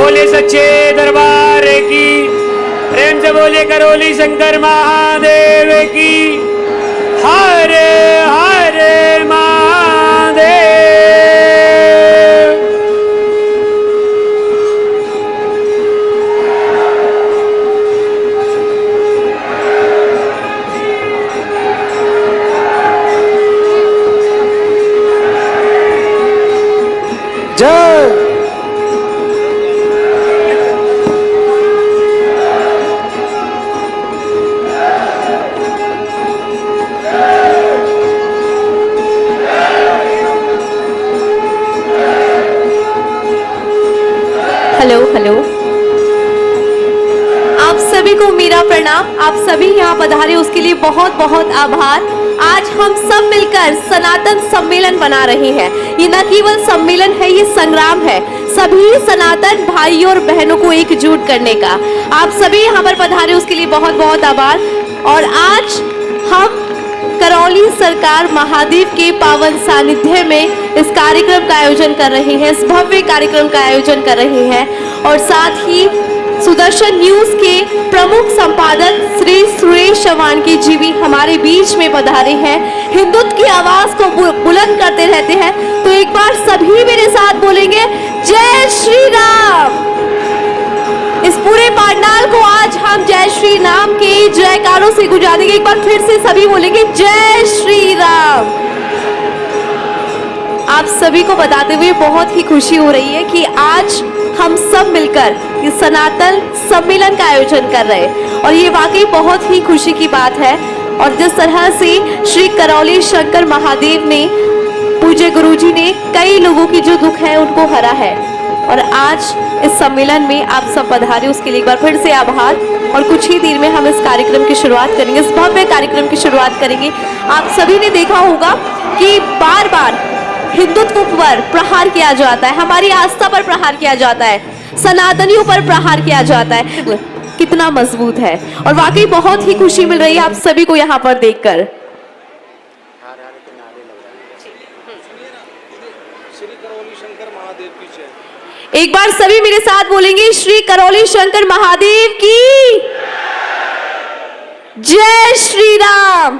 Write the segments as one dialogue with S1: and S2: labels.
S1: बोले सच्चे दरबार की, प्रेम से बोले करौली शंकर महादेव की। हर हर महादेव। जय।
S2: हेलो हेलो, आप सभी को मेरा प्रणाम। आप सभी यहाँ पधारे उसके लिए बहुत बहुत आभार। आज हम सब मिलकर सनातन सम्मेलन बना रहे हैं। ये न केवल सम्मेलन है, ये संग्राम है सभी सनातन भाइयों और बहनों को एकजुट करने का। आप सभी यहाँ पर पधारे उसके लिए बहुत बहुत आभार। और आज हम करौली सरकार महादेव के पावन सानिध्य में इस कार्यक्रम का आयोजन कर रहे हैं, इस भव्य कार्यक्रम का आयोजन कर रहे हैं। और साथ ही सुदर्शन न्यूज के प्रमुख संपादक श्री सुरेश चवानकी जी भी हमारे बीच में पधारे हैं। हिंदुत्व की आवाज को बुलंद करते रहते हैं। तो एक बार सभी मेरे साथ बोलेंगे जय श्री राम। इस पूरे पंडाल को आज हम जय श्री राम के जयकारों से गुजारेंगे। एक बार फिर से सभी बोलेंगे जय श्री राम। आप सभी को बताते हुए बहुत ही खुशी हो रही है कि आज हम सब मिलकर इस सनातन सम्मेलन का आयोजन कर रहे हैं और ये वाकई बहुत ही खुशी की बात है। और जिस तरह से श्री करौली शंकर महादेव ने, पूज्य गुरुजी ने कई लोगों की जो दुख है उनको हरा है। और आज इस सम्मेलन में आप सब पधारे उसके लिए एक बार फिर से आभार। और कुछ ही देर में हम इस कार्यक्रम की शुरुआत करेंगे, इस भव्य कार्यक्रम की शुरुआत करेंगे। आप सभी ने देखा होगा कि बार बार हिंदुत्व पर प्रहार किया जाता है, हमारी आस्था पर प्रहार किया जाता है, सनातनियों पर प्रहार किया जाता है। कितना मजबूत है और वाकई बहुत ही खुशी मिल रही है आप सभी को यहाँ पर देखकर। एक बार सभी मेरे साथ बोलेंगे श्री करौली शंकर महादेव की जय। श्री राम।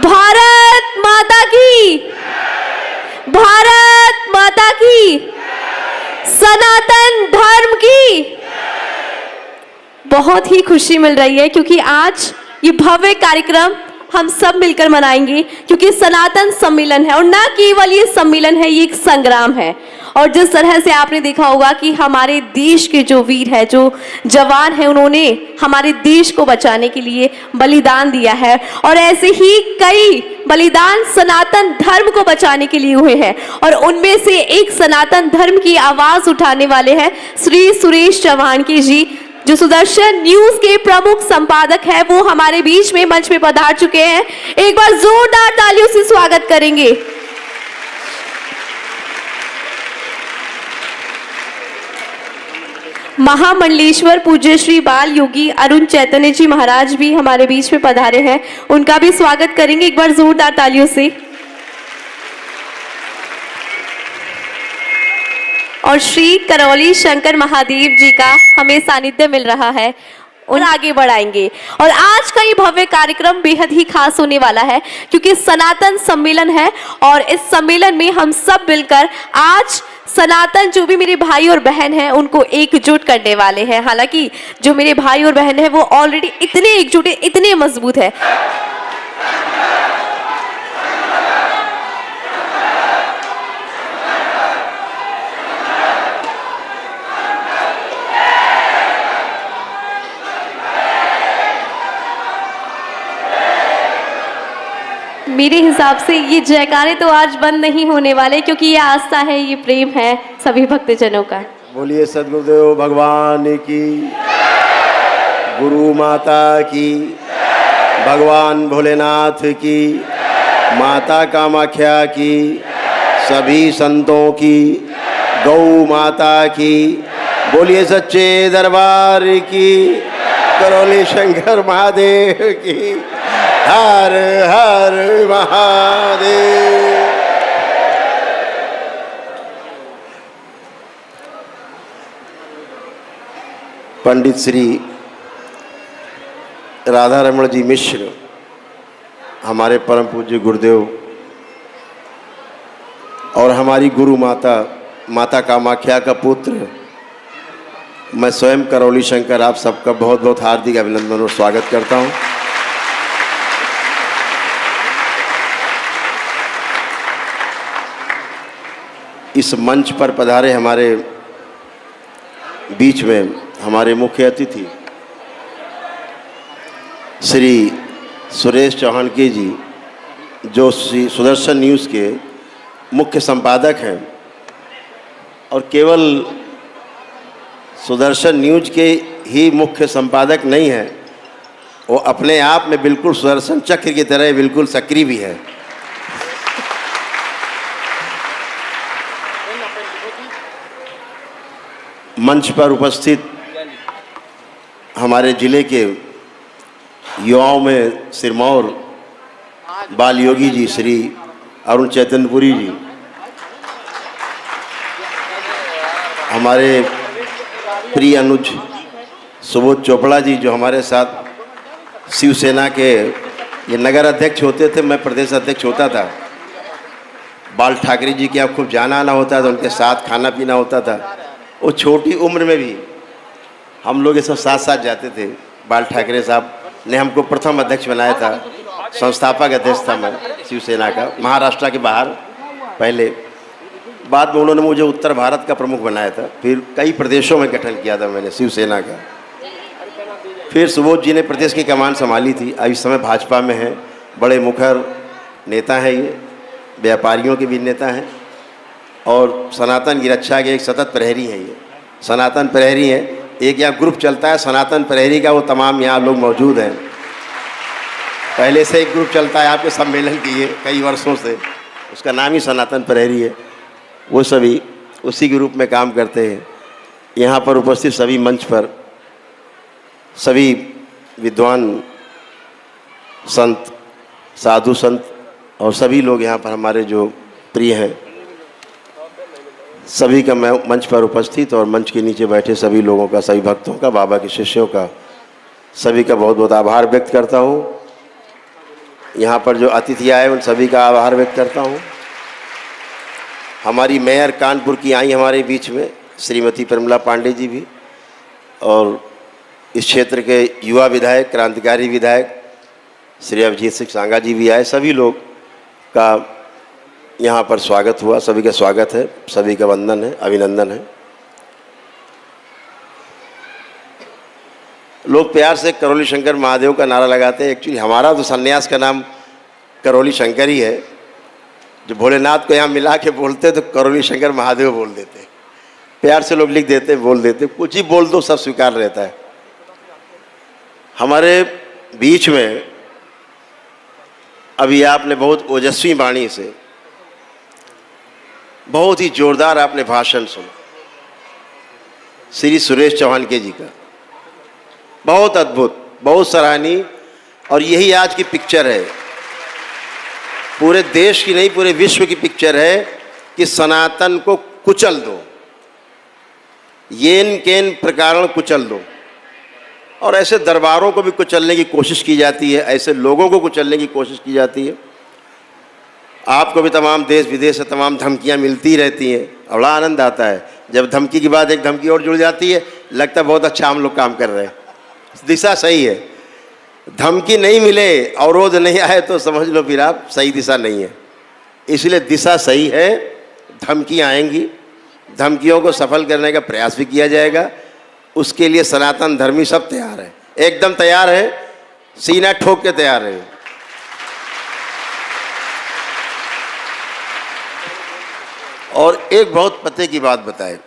S2: भारत माता की, भारत माता की, सनातन धर्म की। बहुत ही खुशी मिल रही है क्योंकि आज ये भव्य कार्यक्रम हम सब मिलकर मनाएंगे क्योंकि सनातन सम्मेलन है। और न केवल ये सम्मेलन है, ये एक संग्राम है। और जिस तरह से आपने देखा होगा कि हमारे देश के जो वीर है, जो जवान है, उन्होंने हमारे देश को बचाने के लिए बलिदान दिया है। और ऐसे ही कई बलिदान सनातन धर्म को बचाने के लिए हुए हैं। और उनमें से एक सनातन धर्म की आवाज उठाने वाले हैं श्री सुरेश चवानकी जी, जो सुदर्शन न्यूज के प्रमुख संपादक है। वो हमारे बीच में मंच में पधार चुके हैं। एक बार जोरदार तालियों से स्वागत करेंगे। महामंडलेश्वर पूज्य श्री बाल योगी अरुण चैतन्य जी महाराज भी हमारे बीच में पधारे हैं, उनका भी स्वागत करेंगे एक बार जोरदार तालियों से। और श्री करौली शंकर महादेव जी का हमें सानिध्य मिल रहा है, और आगे बढ़ाएंगे। और आज का ये भव्य कार्यक्रम बेहद ही खास होने वाला है क्योंकि सनातन सम्मेलन है। और इस सम्मेलन में हम सब मिलकर आज सनातन जो भी मेरे भाई और बहन हैं उनको एकजुट करने वाले हैं। हालांकि जो मेरे भाई और बहन हैं वो ऑलरेडी इतने एकजुट है, इतने मजबूत है। मेरे हिसाब से ये जयकारे तो आज बंद नहीं होने वाले क्योंकि ये आस्था है, ये प्रेम है सभी भक्तजनों का।
S3: बोलिए सद्गुरुदेव भगवान की, गुरु माता की, भगवान भोलेनाथ की, माता कामाख्या की, सभी संतों की, गौ माता की। बोलिए सच्चे दरबार की, करौली शंकर महादेव की। हर हर महादेव। पंडित श्री राधा रमण जी मिश्र, हमारे परम पूज्य गुरुदेव, और हमारी गुरु माता माता कामाख्या का पुत्र, मैं स्वयं करौली शंकर आप सबका बहुत बहुत हार्दिक अभिनंदन और स्वागत करता हूं। इस मंच पर पधारे हमारे बीच में हमारे मुख्य अतिथि श्री सुरेश चौहानके जी, जो श्री सुदर्शन न्यूज़ के मुख्य संपादक हैं, और केवल सुदर्शन न्यूज़ के ही मुख्य संपादक नहीं है, वो अपने आप में बिल्कुल सुदर्शन चक्र की तरह बिल्कुल सक्रिय भी है। मंच पर उपस्थित हमारे जिले के युवाओं में सिरमौर बाल योगी जी श्री अरुण चैतन्यपुरी जी, हमारे प्रिय अनुज सुबोध चोपड़ा जी, जो हमारे साथ शिवसेना के ये नगर अध्यक्ष होते थे, मैं प्रदेश अध्यक्ष होता था। बाल ठाकरे जी के यहाँ खूब जाना आना होता था, उनके साथ खाना पीना होता था। वो छोटी उम्र में भी हम लोग ये सब साथ साथ जाते थे। बाल ठाकरे साहब ने हमको प्रथम अध्यक्ष बनाया था, संस्थापक अध्यक्ष था मैं शिवसेना का, महाराष्ट्र के बाहर पहले। बाद में उन्होंने मुझे उत्तर भारत का प्रमुख बनाया था, फिर कई प्रदेशों में गठन किया था मैंने शिवसेना का। फिर सुबोध जी ने प्रदेश की कमान संभाली थी। अब इस समय भाजपा में है, बड़े मुखर नेता हैं ये, व्यापारियों के भी नेता हैं, और सनातन की रक्षा के एक सतत प्रहरी हैं ये। सनातन प्रहरी है, एक यहाँ ग्रुप चलता है सनातन प्रहरी का, वो तमाम यहाँ लोग मौजूद हैं। पहले से एक ग्रुप चलता है आपके सम्मेलन की, ये कई वर्षों से, उसका नाम ही सनातन प्रहरी है। वो सभी उसी के रूप में काम करते हैं। यहाँ पर उपस्थित सभी मंच पर सभी विद्वान संत, साधु संत और सभी लोग यहाँ पर हमारे जो प्रिय हैं, सभी का मैं मंच पर उपस्थित और मंच के नीचे बैठे सभी लोगों का, सभी भक्तों का, बाबा के शिष्यों का, सभी का बहुत बहुत आभार व्यक्त करता हूँ। यहाँ पर जो अतिथि आए उन सभी का आभार व्यक्त करता हूँ। हमारी मेयर कानपुर की आई हमारे बीच में श्रीमती परिमला पांडे जी भी, और इस क्षेत्र के युवा विधायक, क्रांतिकारी विधायक श्री अभिजीत सिंह सांगा जी भी आए। सभी लोग का यहाँ पर स्वागत हुआ, सभी का स्वागत है, सभी का वंदन है, अभिनंदन है। लोग प्यार से करौली शंकर महादेव का नारा लगाते हैं। एक्चुअली हमारा तो संन्यास का नाम करौली शंकर ही है। जो भोलेनाथ को यहाँ मिला के बोलते तो करौली शंकर महादेव बोल देते। प्यार से लोग लिख देते, बोल देते, कुछ ही बोल दो सब स्वीकार रहता है। हमारे बीच में अभी आपने बहुत ओजस्वी वाणी से बहुत ही जोरदार आपने भाषण सुना श्री सुरेश चौहानके जी का, बहुत अद्भुत, बहुत सराहनीय। और यही आज की पिक्चर है, पूरे देश की नहीं पूरे विश्व की पिक्चर है कि सनातन को कुचल दो, येन केन प्रकारण कुचल दो। और ऐसे दरबारों को भी कुचलने की कोशिश की जाती है, ऐसे लोगों को कुचलने की कोशिश की जाती है। आपको भी तमाम देश विदेश से तमाम धमकियां मिलती रहती हैं, और बड़ा आनंद आता है जब धमकी के बाद एक धमकी और जुड़ जाती है, लगता है बहुत अच्छा हम लोग काम कर रहे हैं, दिशा सही है। धमकी नहीं मिले, अवरोध नहीं आए तो समझ लो फिर आप सही दिशा नहीं है। इसलिए दिशा सही है, धमकियाँ आएंगी, धमकियों को सफल करने का प्रयास भी किया जाएगा। उसके लिए सनातन धर्मी सब तैयार है, एकदम तैयार है, सीना ठोक के तैयार है। और एक बहुत पते की बात बताए,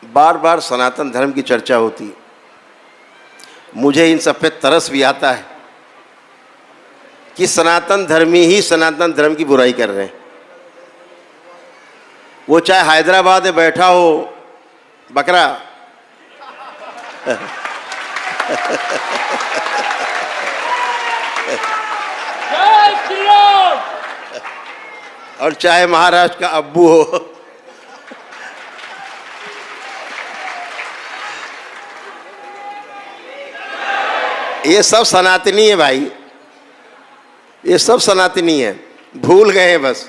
S3: बार बार सनातन धर्म की चर्चा होती, मुझे इन सब पे तरस भी आता है कि सनातन धर्मी ही सनातन धर्म की बुराई कर रहे हैं। वो चाहे हैदराबाद में बैठा हो बकरा और चाहे महाराष्ट्र का अब्बू हो, ये सब सनातनी है भाई, ये सब सनातनी है। भूल गए हैं, बस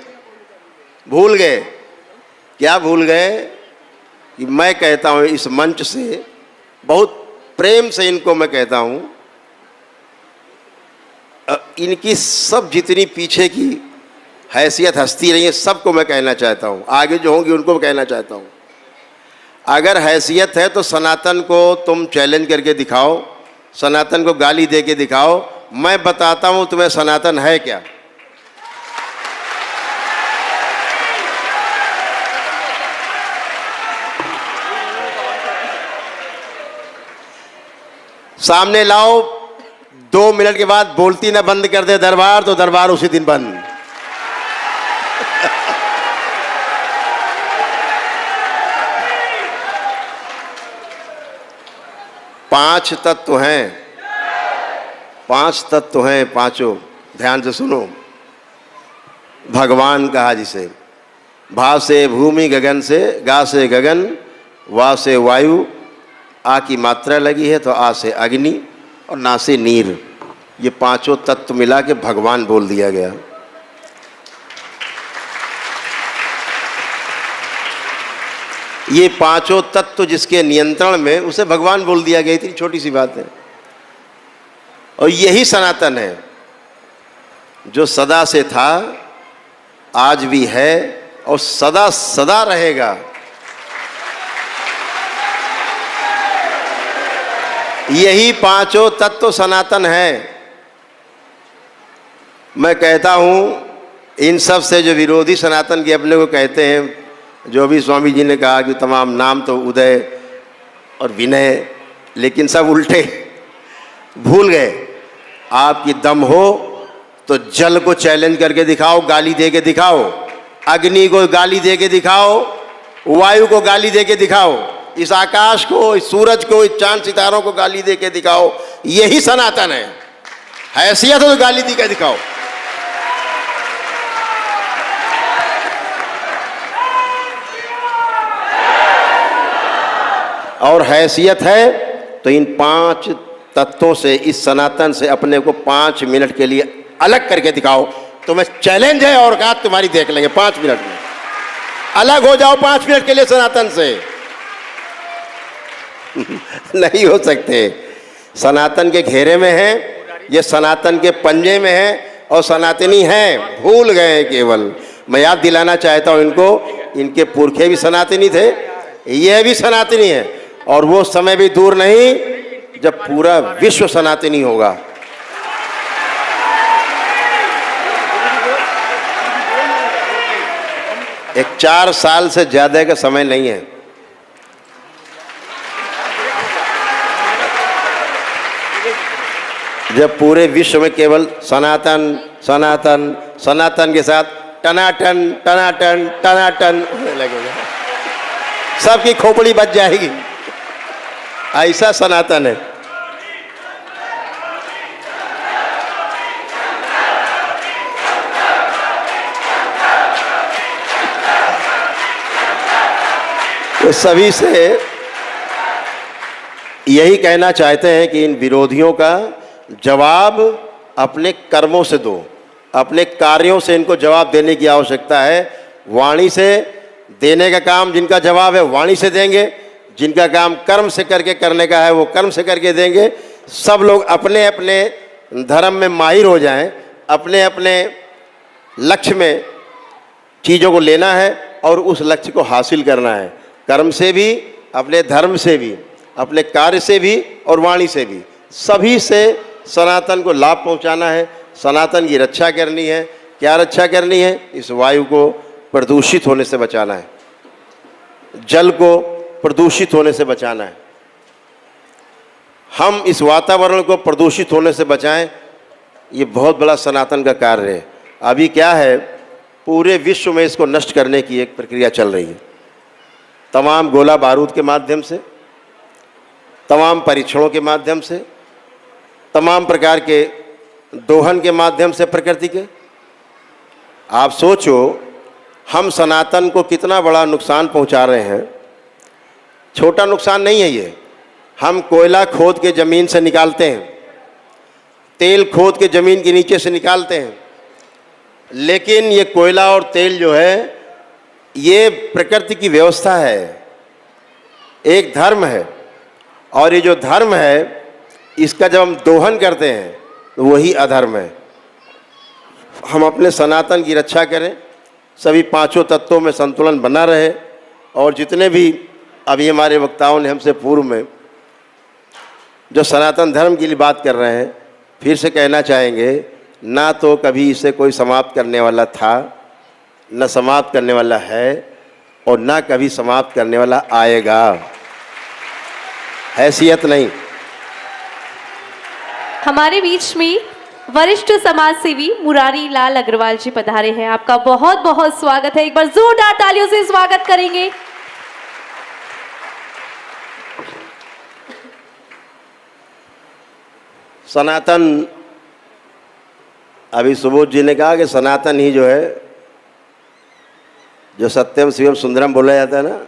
S3: भूल गए। क्या भूल गए? कि मैं कहता हूँ इस मंच से, बहुत प्रेम से इनको मैं कहता हूँ, इनकी सब जितनी पीछे की हैसियत हस्ती रही है सबको मैं कहना चाहता हूँ, आगे जो होंगी उनको कहना चाहता हूँ, अगर हैसियत है तो सनातन को तुम चैलेंज करके दिखाओ, सनातन को गाली दे के दिखाओ, मैं बताता हूँ तुम्हें सनातन है क्या। सामने लाओ, 2 मिनट के बाद बोलती ना बंद कर दे दरबार तो दरबार उसी दिन बंद। पांच तत्व हैं, 5 तत्व हैं, पांचों ध्यान से सुनो। भगवान कहा जिसे, भा से भूमि, गगन से, गा से गगन, वा से वायु, आ की मात्रा लगी है तो आ से अग्नि और ना से नीर। ये पांचों तत्व मिला के भगवान बोल दिया गया। ये पांचों तत्व जिसके नियंत्रण में, उसे भगवान बोल दिया गया। इतनी छोटी सी बात है। और यही सनातन है जो सदा से था, आज भी है और सदा सदा रहेगा। यही पांचों तत्व सनातन है। मैं कहता हूं इन सब से जो विरोधी सनातन के अपने को कहते हैं, जो अभी स्वामी जी ने कहा कि तमाम नाम तो उदय और विनय, लेकिन सब उल्टे, भूल गए। आपकी दम हो तो जल को चैलेंज करके दिखाओ, गाली दे के दिखाओ, अग्नि को गाली दे के दिखाओ, वायु को गाली दे के दिखाओ, इस आकाश को, इस सूरज को, इस चांद सितारों को गाली दे के दिखाओ। यही सनातन है। हैसियत हो तो गाली दे के दिखाओ। और हैसियत है तो इन 5 तत्वों से, इस सनातन से अपने को 5 मिनट के लिए अलग करके दिखाओ। तुम्हें चैलेंज है और का तुम्हारी देख लेंगे 5 मिनट में। अलग हो जाओ 5 मिनट के लिए सनातन से। नहीं हो सकते। सनातन के घेरे में है, ये सनातन के पंजे में है और सनातनी हैं, भूल गए केवल। मैं याद दिलाना चाहता हूं इनको, इनके पुरखे भी सनातनी थे, ये भी सनातनी है। और वो समय भी दूर नहीं जब पूरा विश्व सनातनी होगा। एक 4 साल से ज्यादा का समय नहीं है। जब पूरे विश्व में केवल सनातन सनातन सनातन के साथ टनाटन टनाटन टनाटन होने लगेगा, सबकी खोपड़ी बच जाएगी। ऐसा सनातन है। तो सभी से यही कहना चाहते हैं कि इन विरोधियों का जवाब अपने कर्मों से दो, अपने कार्यों से इनको जवाब देने की आवश्यकता है। वाणी से देने का काम जिनका जवाब है वाणी से देंगे, जिनका काम कर्म से करके करने का है वो कर्म से करके देंगे। सब लोग अपने अपने धर्म में माहिर हो जाएं, अपने अपने लक्ष्य में चीज़ों को लेना है और उस लक्ष्य को हासिल करना है। कर्म से भी, अपने धर्म से भी, अपने कार्य से भी और वाणी से भी, सभी से सनातन को लाभ पहुंचाना है, सनातन की रक्षा करनी है। क्या रक्षा करनी है? इस वायु को प्रदूषित होने से बचाना है, जल को प्रदूषित होने से बचाना है। हम इस वातावरण को प्रदूषित होने से बचाएं, ये बहुत बड़ा सनातन का कार्य है। अभी क्या है, पूरे विश्व में इसको नष्ट करने की एक प्रक्रिया चल रही है। तमाम गोला बारूद के माध्यम से, तमाम परीक्षणों के माध्यम से, तमाम प्रकार के दोहन के माध्यम से प्रकृति के। आप सोचो हम सनातन को कितना बड़ा नुकसान पहुंचा रहे हैं। छोटा नुकसान नहीं है ये। हम कोयला खोद के ज़मीन से निकालते हैं, तेल खोद के ज़मीन के नीचे से निकालते हैं, लेकिन ये कोयला और तेल जो है ये प्रकृति की व्यवस्था है, एक धर्म है। और ये जो धर्म है इसका जब हम दोहन करते हैं तो वही अधर्म है। हम अपने सनातन की रक्षा करें, सभी पांचों तत्वों में संतुलन बना रहे। और जितने भी अभी हमारे वक्ताओं ने हमसे पूर्व में जो सनातन धर्म के लिए बात कर रहे हैं, फिर से कहना चाहेंगे, ना तो कभी इसे कोई समाप्त करने वाला था, न समाप्त करने वाला है, और ना कभी समाप्त करने वाला आएगा। हैसियत नहीं।
S2: हमारे बीच में वरिष्ठ समाज सेवी मुरारी लाल अग्रवाल जी पधारे हैं। आपका बहुत बहुत स्वागत है। एक बार जोरदार तालियों से स्वागत करेंगे।
S3: सनातन, अभी सुबोध जी ने कहा कि सनातन ही जो है, जो सत्यम शिवम सुंदरम बोला जाता है ना,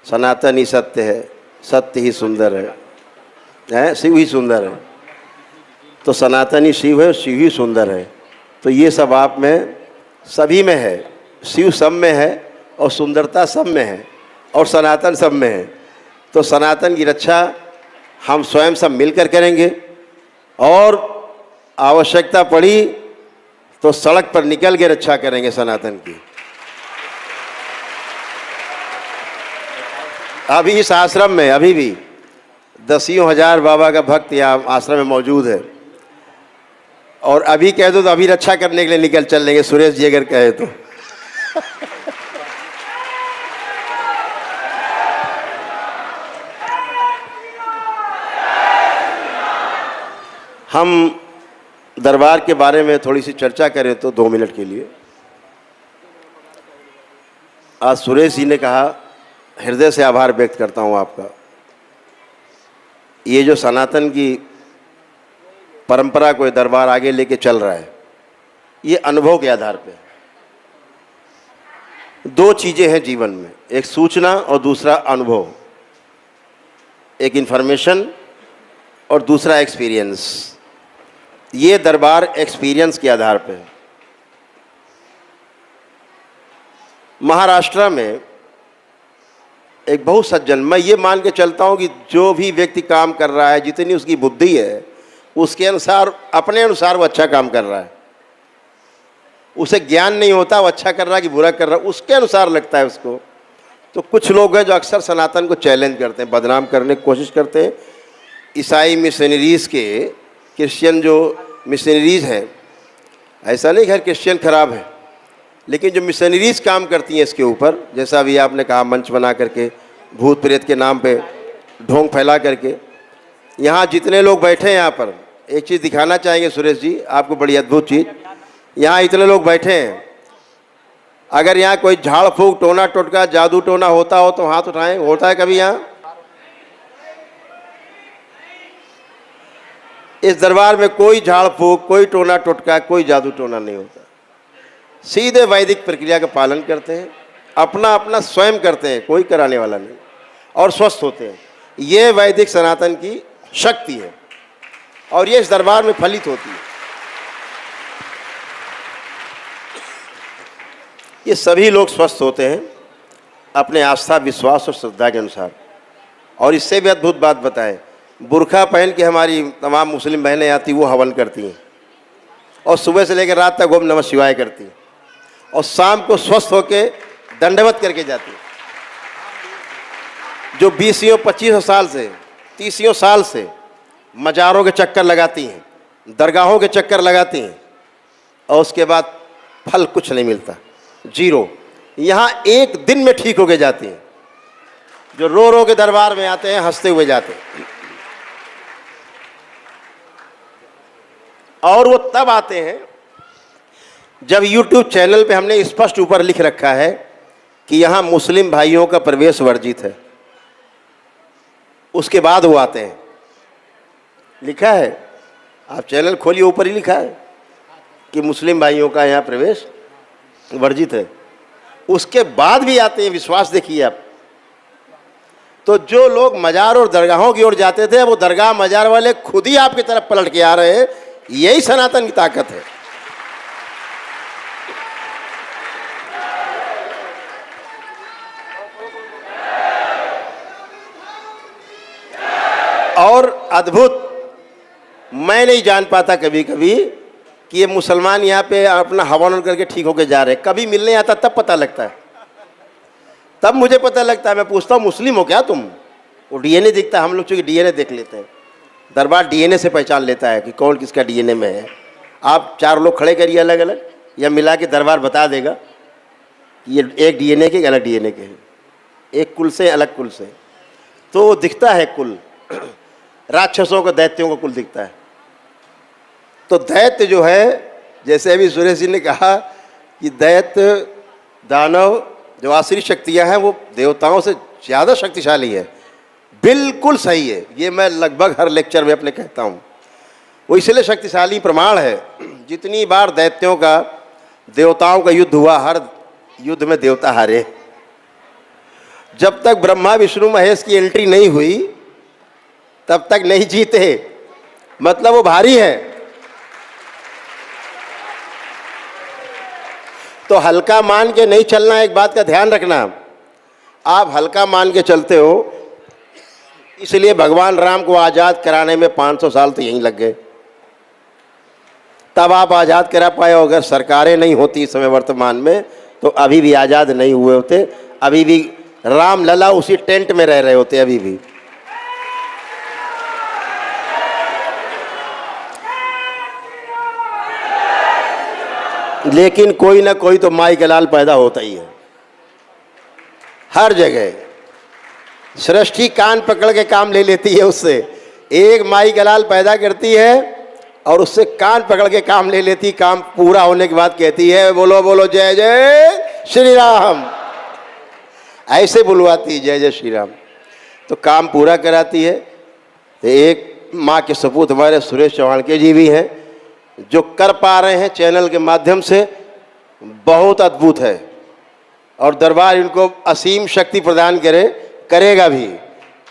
S3: सनातन ही सत्य है, सत्य ही सुंदर है, शिव ही सुंदर है। तो सनातन ही शिव है, शिव ही सुंदर है। तो ये सब आप में, सभी में है। शिव सब में है और सुंदरता सब में है और सनातन सब में है। तो सनातन की रक्षा हम स्वयं सब मिलकर करेंगे, और आवश्यकता पड़ी तो सड़क पर निकल के रक्षा करेंगे सनातन की। अभी इस आश्रम में अभी भी 10,000 बाबा का भक्त यहाँ आश्रम में मौजूद है, और अभी कह दो तो अभी रक्षा करने के लिए निकल चलेंगे, सुरेश जी अगर कहे तो। हम दरबार के बारे में थोड़ी सी चर्चा करें तो 2 मिनट के लिए। आज सुरेश जी ने कहा, हृदय से आभार व्यक्त करता हूं आपका। ये जो सनातन की परंपरा को दरबार आगे लेके चल रहा है, ये अनुभव के आधार पे। 2 चीज़ें हैं जीवन में, एक सूचना और दूसरा अनुभव, एक इन्फॉर्मेशन और दूसरा एक्सपीरियंस। ये दरबार एक्सपीरियंस के आधार पे है। महाराष्ट्र में एक बहुत सज्जन, मैं ये मान के चलता हूँ कि जो भी व्यक्ति काम कर रहा है, जितनी उसकी बुद्धि है, उसके अनुसार, अपने अनुसार वो अच्छा काम कर रहा है। उसे ज्ञान नहीं होता वो अच्छा कर रहा है कि बुरा कर रहा है, उसके अनुसार लगता है उसको। तो कुछ लोग हैं जो अक्सर सनातन को चैलेंज करते हैं, बदनाम करने की कोशिश करते हैं। ईसाई मिशनरीज़ के, क्रिश्चियन जो मिशनरीज़ हैं, ऐसा नहीं हर क्रिश्चियन खराब है, लेकिन जो मिशनरीज़ काम करती हैं इसके ऊपर, जैसा अभी आपने कहा, मंच बना करके भूत प्रेत के नाम पे ढोंग फैला करके। यहाँ जितने लोग बैठे हैं, यहाँ पर एक चीज़ दिखाना चाहेंगे सुरेश जी आपको, बड़ी अद्भुत चीज़। यहाँ इतने लोग बैठे हैं, अगर यहाँ कोई झाड़ फूक, टोना टोटका, जादू टोना होता हो तो हाथ उठाएं। होता है कभी यहाँ? इस दरबार में कोई झाड़ फूक, कोई टोना टोटका, कोई जादू टोना नहीं होता। सीधे वैदिक प्रक्रिया का पालन करते हैं, अपना अपना स्वयं करते हैं, कोई कराने वाला नहीं, और स्वस्थ होते हैं। ये वैदिक सनातन की शक्ति है, और ये इस दरबार में फलित होती है। ये सभी लोग स्वस्थ होते हैं अपने आस्था, विश्वास और श्रद्धा के अनुसार। और इससे भी अद्भुत बात बताएं, बुर्खा पहन के हमारी तमाम मुस्लिम बहनें आती, वो हवन करती हैं, और सुबह से लेकर रात तक ओम नमः शिवाय करती हैं, और शाम को स्वस्थ होकर दंडवत करके जाती हैं। जो 20 25 साल से, 30 साल से मज़ारों के चक्कर लगाती हैं, दरगाहों के चक्कर लगाती हैं, और उसके बाद फल कुछ नहीं मिलता, जीरो। यहाँ एक दिन में ठीक होके जाती हैं। जो रो रो के दरबार में आते हैं, हंसते हुए जाते हैं, और वो तब आते हैं जब YouTube चैनल पे हमने स्पष्ट ऊपर लिख रखा है कि यहाँ मुस्लिम भाइयों का प्रवेश वर्जित है। उसके बाद वो आते हैं, लिखा है, आप चैनल खोलिए, ऊपर ही लिखा है कि मुस्लिम भाइयों का यहाँ प्रवेश वर्जित है। उसके बाद भी आते हैं, विश्वास देखिए आप। तो जो लोग मजार और दरगाहों की ओर जाते थे, वो दरगाह मजार वाले खुद ही आपकी तरफ पलट के आ रहे हैं यही सनातन की ताकत है। और अद्भुत, मैं नहीं जान पाता कभी कभी कि ये मुसलमान यहाँ पे अपना हवन करके ठीक होके जा रहे हैं। कभी मिलने आता तब पता लगता है, तब मुझे पता लगता है। मैं पूछता हूँ मुस्लिम हो क्या तुम? वो डीएनए दिखता है, हम लोग चूँकि डीएनए देख लेते हैं, दरबार डीएनए से पहचान लेता है कि कौन किसका डीएनए में है। आप 4 लोग खड़े करिए अलग अलग, या मिला के दरबार बता देगा कि ये एक डीएनए के अलग डीएनए के हैं, एक कुल से अलग कुल से, तो वो दिखता है कुल। राक्षसों को, दैत्यों को कुल दिखता है। तो दैत्य जो है, जैसे अभी सुरेश जी ने कहा कि दैत्य दानव जो आसुरी शक्तियाँ हैं वो देवताओं से ज़्यादा शक्तिशाली है। बिल्कुल सही है, ये मैं लगभग हर लेक्चर में अपने कहता हूँ। वो इसलिए शक्तिशाली प्रमाण है, जितनी बार दैत्यों का देवताओं का युद्ध हुआ, हर युद्ध में देवता हारे। जब तक ब्रह्मा विष्णु महेश की एंट्री नहीं हुई तब तक नहीं जीते, मतलब वो भारी है। तो हल्का मान के नहीं चलना, एक बात का ध्यान रखना। आप हल्का मान के चलते हो, इसलिए भगवान राम को आज़ाद कराने में 500 साल तो यहीं लग गए। तब आप आज़ाद करा पाए। अगर सरकारें नहीं होती इस समय वर्तमान में तो अभी भी आज़ाद नहीं हुए होते, अभी भी राम लला उसी टेंट में रह रहे होते अभी भी। लेकिन कोई ना कोई तो माई के लाल पैदा होता ही है हर जगह। सृष्टि कान पकड़ के काम ले लेती है उससे। एक माई का लाल पैदा करती है और उससे कान पकड़ के काम ले लेती। काम पूरा होने के बाद कहती है बोलो बोलो जय जय श्री राम, ऐसे बुलवाती जय जय श्री राम। तो काम पूरा कराती है। तो एक माँ के सपूत हमारे सुरेश चौहान के जी भी हैं, जो कर पा रहे हैं चैनल के माध्यम से, बहुत अद्भुत है। और दरबार इनको असीम शक्ति प्रदान करेगा भी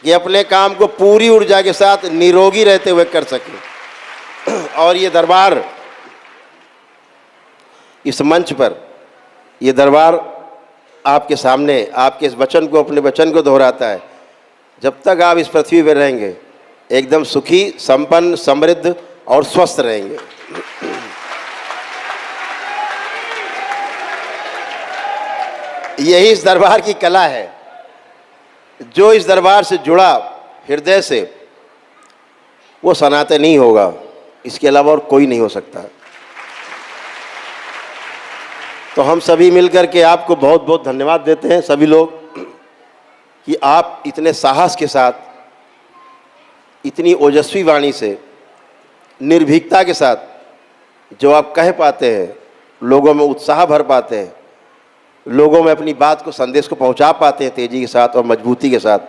S3: कि अपने काम को पूरी ऊर्जा के साथ निरोगी रहते हुए कर सके। और ये दरबार, इस मंच पर ये दरबार आपके सामने आपके इस वचन को, अपने वचन को दोहराता है। जब तक आप इस पृथ्वी पर रहेंगे एकदम सुखी, संपन्न, समृद्ध और स्वस्थ रहेंगे। यही इस दरबार की कला है। जो इस दरबार से जुड़ा हृदय से, वो सनातनी होगा, इसके अलावा और कोई नहीं हो सकता। तो हम सभी मिलकर के आपको बहुत बहुत धन्यवाद देते हैं, सभी लोग, कि आप इतने साहस के साथ, इतनी ओजस्वी वाणी से, निर्भीकता के साथ जो आप कह पाते हैं, लोगों में उत्साह भर पाते हैं, लोगों में अपनी बात को, संदेश को पहुंचा पाते हैं तेजी के साथ और मजबूती के साथ।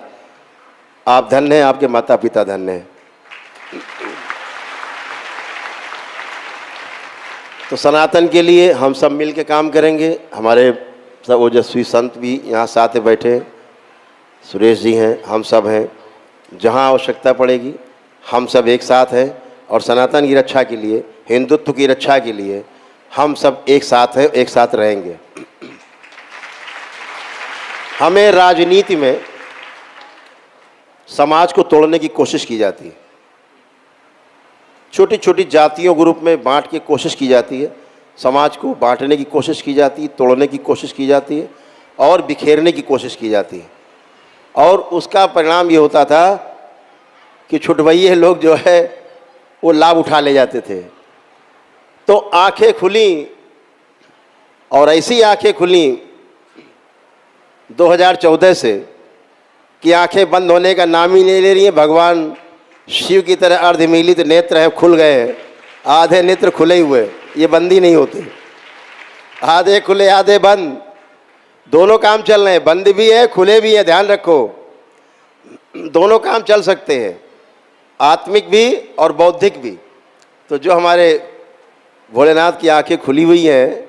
S3: आप धन्य हैं, आपके माता पिता धन्य हैं। तो सनातन के लिए हम सब मिल के काम करेंगे। हमारे सब ओजस्वी संत भी यहाँ साथ बैठे हैं, सुरेश जी हैं, हम सब हैं। जहाँ आवश्यकता पड़ेगी हम सब एक साथ हैं। और सनातन की रक्षा के लिए, हिंदुत्व की रक्षा के लिए हम सब एक साथ हैं, एक साथ रहेंगे। हमें राजनीति में समाज को तोड़ने की कोशिश की जाती है, छोटी छोटी जातियों ग्रुप में बांट के कोशिश की जाती है, समाज को बांटने की कोशिश की जाती है, तोड़ने की कोशिश की जाती है और बिखेरने की कोशिश की जाती है। और उसका परिणाम ये होता था कि छुटवैये लोग जो है वो लाभ उठा ले जाते थे। तो आंखें खुली, और ऐसी आंखें खुली 2014 से कि आंखें बंद होने का नाम ही नहीं ले रही हैं। भगवान शिव की तरह अर्धमीलित नेत्र हैं, खुल गए हैं। आधे नेत्र खुले हुए, ये बंद ही नहीं होते। आधे खुले आधे बंद, दोनों काम चल रहे हैं। बंद भी है, खुले भी है, ध्यान रखो, दोनों काम चल सकते हैं, आत्मिक भी और बौद्धिक भी। तो जो हमारे भोलेनाथ की आंखें खुली हुई हैं,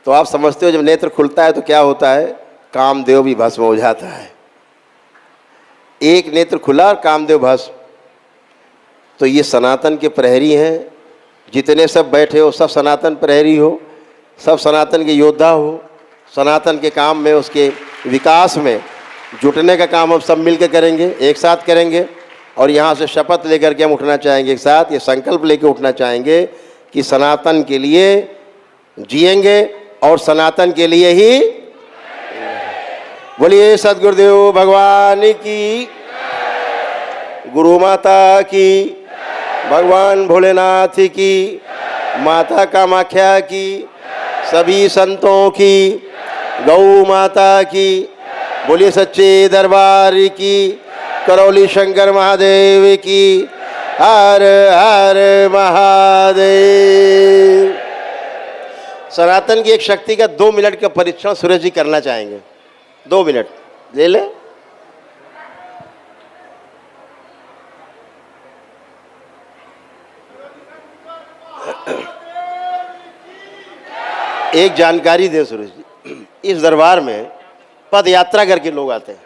S3: तो आप समझते हो जब नेत्र खुलता है तो क्या होता है, कामदेव भी भस्म हो जाता है। एक नेत्र खुला और कामदेव भस्म। तो ये सनातन के प्रहरी हैं, जितने सब बैठे हो सब सनातन प्रहरी हो, सब सनातन के योद्धा हो, सनातन के काम में, उसके विकास में जुटने का काम हम सब मिलकर करेंगे, एक साथ करेंगे। और यहाँ से शपथ लेकर के हम उठना चाहेंगे एक साथ, ये संकल्प लेकर उठना चाहेंगे कि सनातन के लिए जिएंगे और सनातन के लिए ही। बोलिए सद्गुरुदेव भगवान की, गुरु माता की, भगवान भोलेनाथ की, माता कामाख्या की, सभी संतों की, गौ माता की। बोलिए सच्चे दरबार की, करौली शंकर महादेव की। हर हर महादेव। सनातन की एक शक्ति का 2 मिनट का परीक्षण सुरेश जी करना चाहेंगे। 2 मिनट ले ले। एक जानकारी दे सुरेश जी, इस दरबार में पद यात्रा करके लोग आते हैं,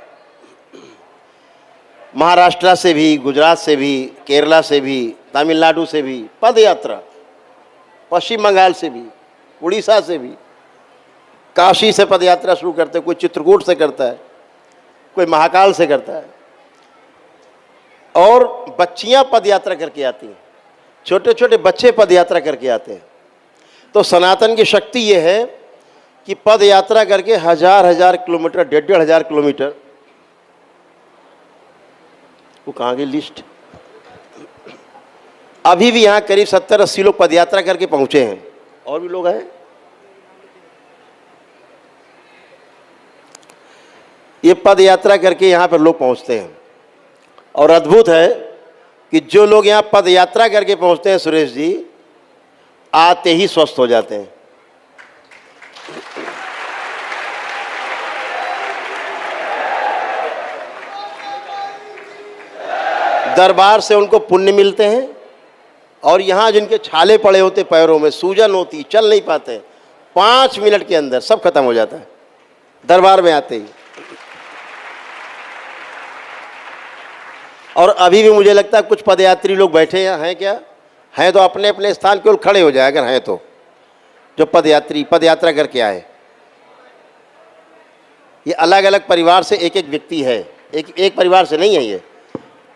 S3: महाराष्ट्र से भी, गुजरात से भी, केरला से भी, तमिलनाडु से भी पद यात्रा, पश्चिम बंगाल से भी, उड़ीसा से भी, काशी से पद यात्रा शुरू करते हैं, कोई चित्रकूट से करता है, कोई महाकाल से करता है, और बच्चियां पद यात्रा करके आती हैं, छोटे छोटे बच्चे पद यात्रा करके आते हैं। तो सनातन की शक्ति ये है कि पद यात्रा करके 1000 किलोमीटर, 1500 किलोमीटर, वो कहाँ गई लिस्ट, अभी भी यहाँ करीब 70-80 लोग पद यात्रा करके पहुंचे हैं, और भी लोग हैं। ये पद यात्रा करके यहाँ पर लोग पहुंचते हैं, और अद्भुत है कि जो लोग यहाँ पद यात्रा करके पहुंचते हैं सुरेश जी, आते ही स्वस्थ हो जाते हैं। दरबार से उनको पुण्य मिलते हैं, और यहाँ जिनके छाले पड़े होते पैरों में, सूजन होती, चल नहीं पाते, 5 मिनट के अंदर सब खत्म हो जाता है दरबार में आते ही। और अभी भी मुझे लगता है कुछ पदयात्री लोग बैठे हैं क्या? हैं तो अपने अपने स्थान केवल खड़े हो जाए अगर हैं तो, जो पद यात्रा करके आए। ये अलग अलग परिवार से एक एक व्यक्ति है, एक परिवार से नहीं है, ये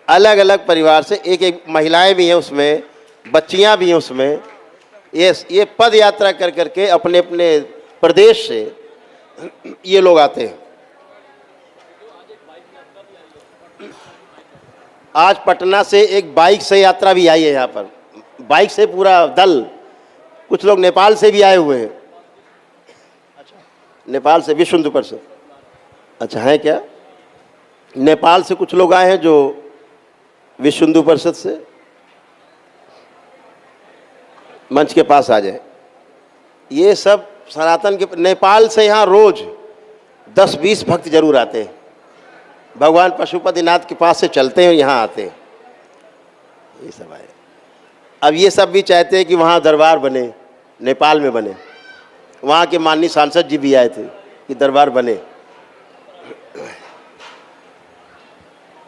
S3: अलग अलग परिवार से एक एक महिलाएं भी हैं उसमें, बच्चियां भी हैं उसमें। ये पद यात्रा कर करके अपने अपने प्रदेश से ये लोग आते हैं। आज पटना से एक बाइक से यात्रा भी आई है यहाँ पर, बाइक से पूरा दल। कुछ लोग नेपाल से भी आए हुए हैं। अच्छा, नेपाल से विश्व हिंदू परिषद, अच्छा है क्या? नेपाल से कुछ लोग आए हैं जो विश्व हिंदू परिषद से, मंच के पास आ जाए। ये सब सनातन के, नेपाल से यहाँ रोज 10-20 भक्त जरूर आते हैं, भगवान पशुपतिनाथ के पास से चलते हैं, यहाँ आते हैं। ये सब आए। अब ये सब भी चाहते हैं कि वहाँ दरबार बने, नेपाल में बने। वहाँ के माननीय सांसद जी भी आए थे कि दरबार बने।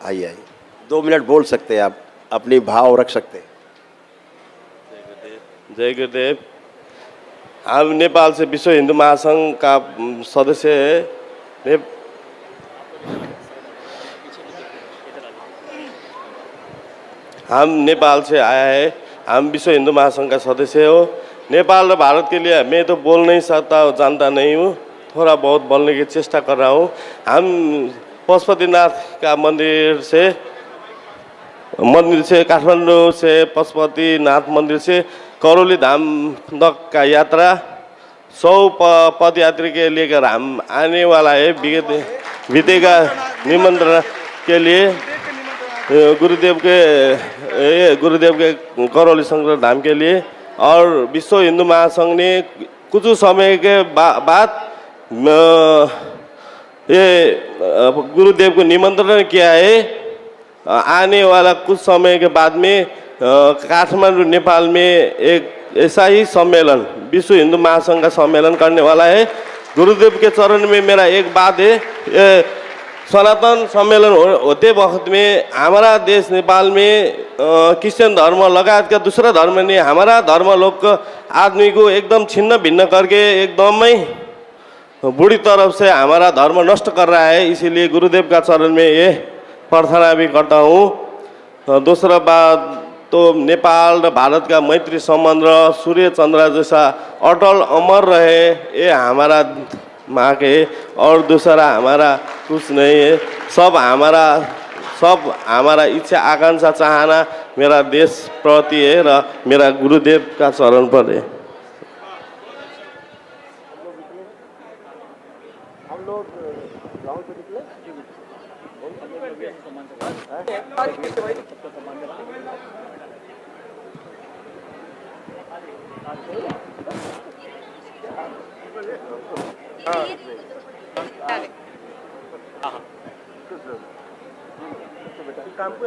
S3: आइए 2 मिनट बोल सकते हैं आप, अपनी भाव रख सकते हैं।
S4: जय गुरुदेव। हम नेपाल से विश्व हिंदू महासंघ का सदस्य है। हम नेपाल से आया है, हम विश्व हिंदू महासंघ का सदस्य हो। नेपाल और भारत के लिए मैं तो बोल नहीं सकता, जानता नहीं हूँ, थोड़ा बहुत बोलने की चेष्टा कर रहा हूँ। हम पशुपतिनाथ का मंदिर से काठमाडौँ से पशुपतिनाथ मंदिर से करौली धाम तक का यात्रा 100 पदयात्री के लेकर हम आने वाला है। बीतेगा निमंत्रण के लिए गुरुदेव के करौली शंकर धाम के लिए, और विश्व हिंदू महासंघ ने कुछ समय के बाद ये गुरुदेव को निमंत्रण किया है। आने वाला कुछ समय के बाद में काठमाडौँ नेपाल में एक ऐसा ही सम्मेलन, विश्व हिंदू महासंघ का सम्मेलन करने वाला है। गुरुदेव के चरण में मेरा एक बात है, सनातन सम्मेलन होते वक्त में हमारा देश नेपाल में क्रिश्चियन धर्म लगायत का दूसरा धर्म ने हमारा धर्म लोग को आदमी को एकदम छिन्न भिन्न करके एकदम ही बुरी तरफ से हमारा धर्म नष्ट कर रहा है। इसीलिए गुरुदेव का चरण में ये प्रार्थना भी करता हूँ। दूसरा बात तो नेपाल और भारत का मैत्री संबंध सूर्य चंद्र जैसा अटल अमर रहे, ये हमारा मांग है। और दूसरा हमारा कुछ नहीं है, सब हमारा इच्छा आकांक्षा चाहना मेरा देश प्रति है र मेरा गुरुदेव का चरण पर है।
S5: काम को